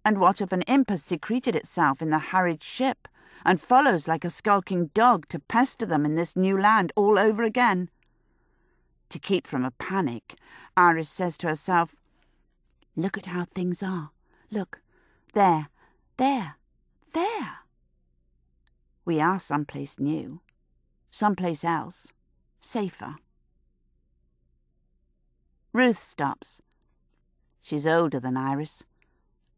And what if an imp has secreted itself in the harried ship and follows like a skulking dog to pester them in this new land all over again? To keep from a panic, Iris says to herself, "Look at how things are. Look, there, there, there. We are someplace new, someplace else, safer." Ruth stops. She's older than Iris.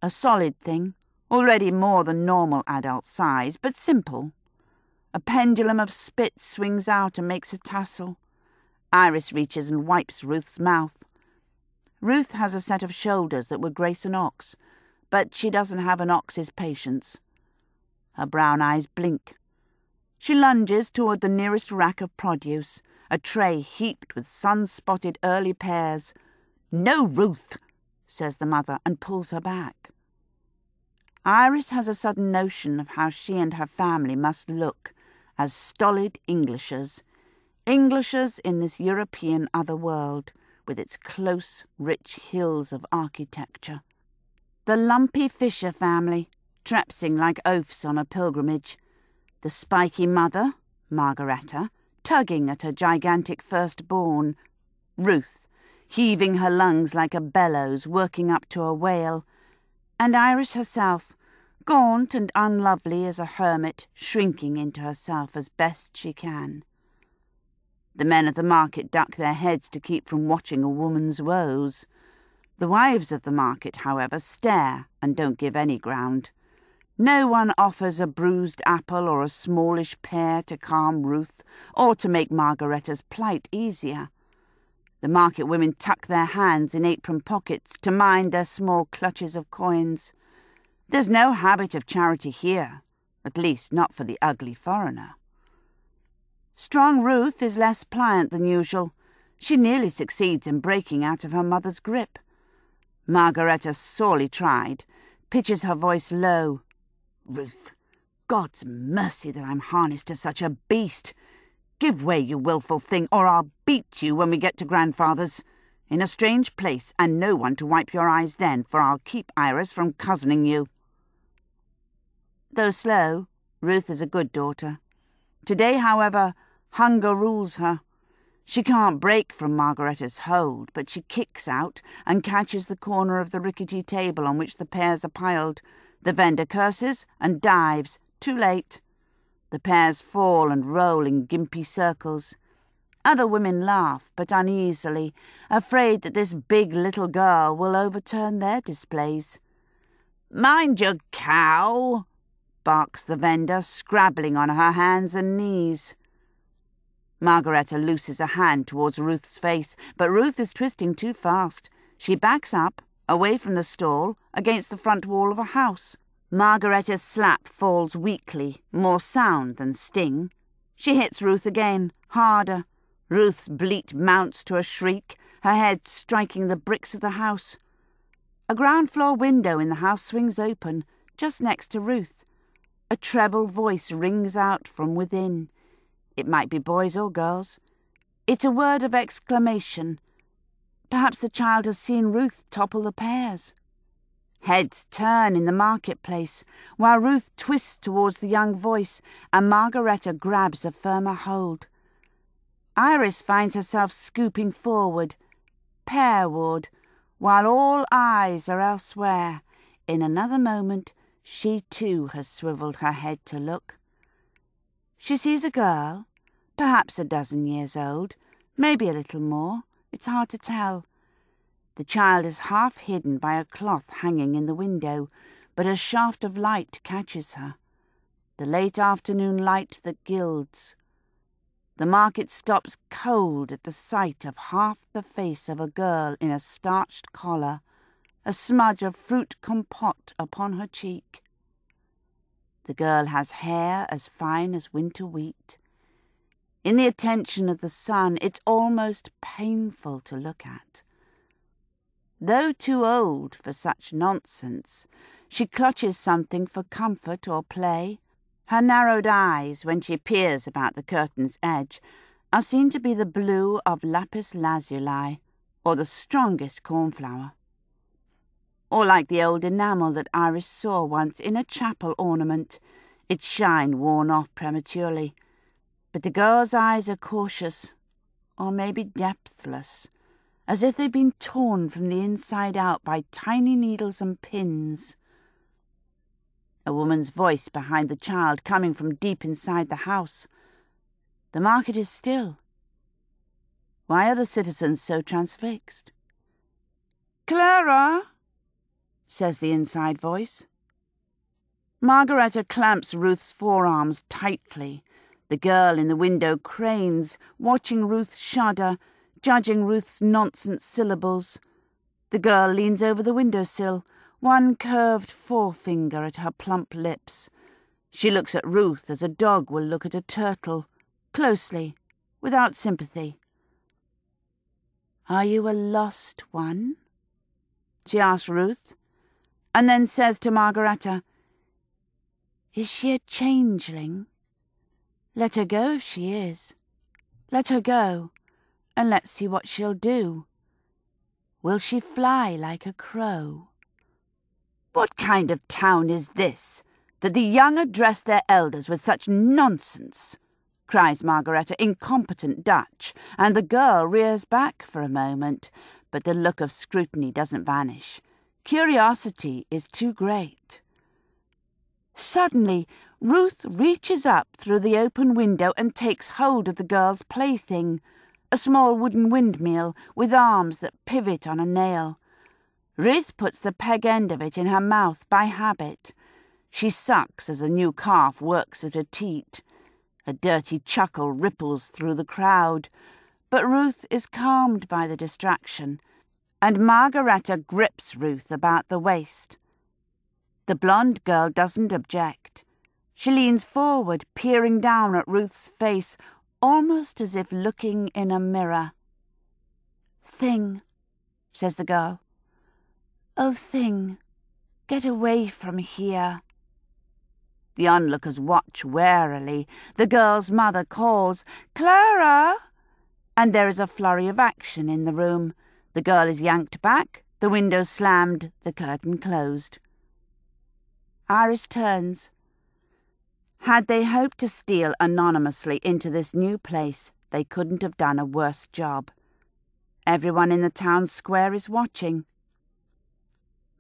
A solid thing, already more than normal adult size, but simple. A pendulum of spit swings out and makes a tassel. Iris reaches and wipes Ruth's mouth. Ruth has a set of shoulders that would grace an ox, but she doesn't have an ox's patience. Her brown eyes blink. She lunges toward the nearest rack of produce, a tray heaped with sun-spotted early pears. "No, Ruth," says the mother, and pulls her back. Iris has a sudden notion of how she and her family must look as stolid Englishers in this European other world, with its close, rich hills of architecture. The lumpy Fisher family, trapsing like oafs on a pilgrimage. The spiky mother, Margaretta, tugging at her gigantic firstborn, Ruth, heaving her lungs like a bellows, working up to a wail, and Iris herself, gaunt and unlovely as a hermit, shrinking into herself as best she can. The men of the market duck their heads to keep from watching a woman's woes. The wives of the market, however, stare and don't give any ground. No one offers a bruised apple or a smallish pear to calm Ruth or to make Margaretta's plight easier. The market women tuck their hands in apron pockets to mind their small clutches of coins. There's no habit of charity here, at least not for the ugly foreigner. Strong Ruth is less pliant than usual. She nearly succeeds in breaking out of her mother's grip. Margaretta, sorely tried, pitches her voice low. "Ruth, God's mercy that I'm harnessed to such a beast. Give way, you wilful thing, or I'll beat you when we get to grandfather's. In a strange place, and no one to wipe your eyes then, for I'll keep Iris from cousining you." Though slow, Ruth is a good daughter. Today, however, hunger rules her. She can't break from Margaretta's hold, but she kicks out and catches the corner of the rickety table on which the pears are piled. The vendor curses and dives, too late. The pears fall and roll in gimpy circles. Other women laugh, but uneasily, afraid that this big little girl will overturn their displays. "Mind your cow," barks the vendor, scrabbling on her hands and knees. Margaretta looses a hand towards Ruth's face, but Ruth is twisting too fast. She backs up, away from the stall, against the front wall of a house. Margaretta's slap falls weakly, more sound than sting. She hits Ruth again, harder. Ruth's bleat mounts to a shriek, her head striking the bricks of the house. A ground-floor window in the house swings open, just next to Ruth. A treble voice rings out from within. It might be boys or girls. It's a word of exclamation. Perhaps the child has seen Ruth topple the pears. Heads turn in the marketplace, while Ruth twists towards the young voice, and Margaretta grabs a firmer hold. Iris finds herself scooping forward, pearward, while all eyes are elsewhere. In another moment, she too has swivelled her head to look. She sees a girl, perhaps a dozen years old, maybe a little more, it's hard to tell. The child is half hidden by a cloth hanging in the window, but a shaft of light catches her, the late afternoon light that gilds. The market stops cold at the sight of half the face of a girl in a starched collar, a smudge of fruit compote upon her cheek. The girl has hair as fine as winter wheat. In the attention of the sun, it's almost painful to look at. Though too old for such nonsense, she clutches something for comfort or play. Her narrowed eyes, when she peers about the curtain's edge, are seen to be the blue of lapis lazuli, or the strongest cornflower. or like the old enamel that Iris saw once in a chapel ornament, its shine worn off prematurely. But the girl's eyes are cautious, or maybe depthless, as if they'd been torn from the inside out by tiny needles and pins. A woman's voice behind the child, coming from deep inside the house. The market is still. Why are the citizens so transfixed? "Clara," says the inside voice. Margaretta clamps Ruth's forearms tightly. The girl in the window cranes, watching Ruth shudder, judging Ruth's nonsense syllables. The girl leans over the windowsill, one curved forefinger at her plump lips. She looks at Ruth as a dog will look at a turtle, closely, without sympathy. "Are you a lost one?" she asks Ruth, and then says to Margaretta, "Is she a changeling? Let her go if she is. Let her go, and let's see what she'll do. Will she fly like a crow?" "What kind of town is this, that the young address their elders with such nonsense?" cries Margaretta in competent Dutch, and the girl rears back for a moment, but the look of scrutiny doesn't vanish. Curiosity is too great. Suddenly, Ruth reaches up through the open window and takes hold of the girl's plaything, a small wooden windmill with arms that pivot on a nail. Ruth puts the peg end of it in her mouth by habit. She sucks as a new calf works at a teat. A dirty chuckle ripples through the crowd, but Ruth is calmed by the distraction, and Margaretta grips Ruth about the waist. The blonde girl doesn't object. She leans forward, peering down at Ruth's face, almost as if looking in a mirror. "Thing," says the girl. "Oh, Thing, get away from here." The onlookers watch warily. The girl's mother calls, "Clara!" and there is a flurry of action in the room. The girl is yanked back, the window slammed, the curtain closed. Iris turns. Had they hoped to steal anonymously into this new place, they couldn't have done a worse job. Everyone in the town square is watching.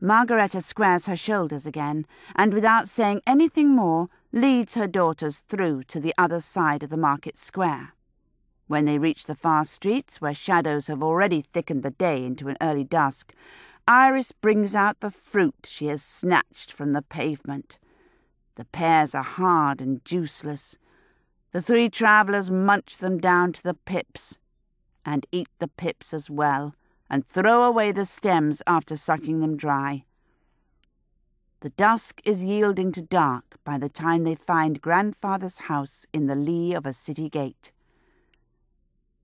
Margaretta squares her shoulders again, and without saying anything more, leads her daughters through to the other side of the market square. When they reach the far streets, where shadows have already thickened the day into an early dusk, Iris brings out the fruit she has snatched from the pavement. The pears are hard and juiceless. The three travellers munch them down to the pips, and eat the pips as well, and throw away the stems after sucking them dry. The dusk is yielding to dark by the time they find Grandfather's house in the lee of a city gate.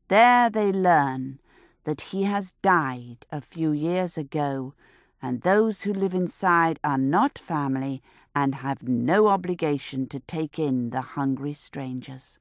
There they learn that he has died a few years ago, and those who live inside are not family and have no obligation to take in the hungry strangers.